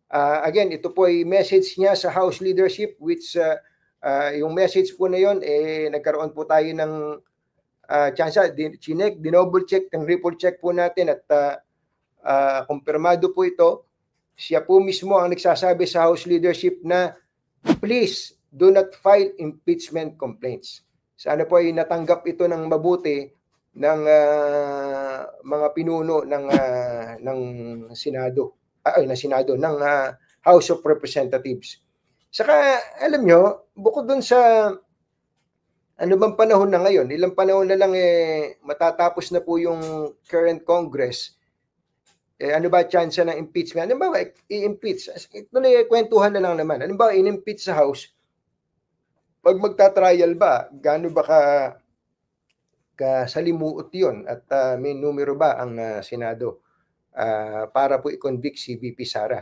Again, ito po ay message niya sa House leadership, which yung message po na yon, nagkaroon po tayo ng chance, chinek, dinoble check, ng report check po natin at kumpirmado po ito. Siya po mismo ang nagsasabi sa House leadership na please do not file impeachment complaints. Sana po ay natanggap ito ng mabuti ng mga pinuno ng Senado, ng House of Representatives. Saka alam nyo, bukod dun sa ano bang panahon na ngayon, ilang panahon na lang matatapos na po yung current Congress. Ano ba chance ng impeachment? Ano ba i-impeach? Ito na kwentuhan na lang naman. Ano ba in-impeach sa House? Pag magta-trial ba, gaano ba kasalimuot yun? At may numero ba ang Senado para po i-convict si VP Sara?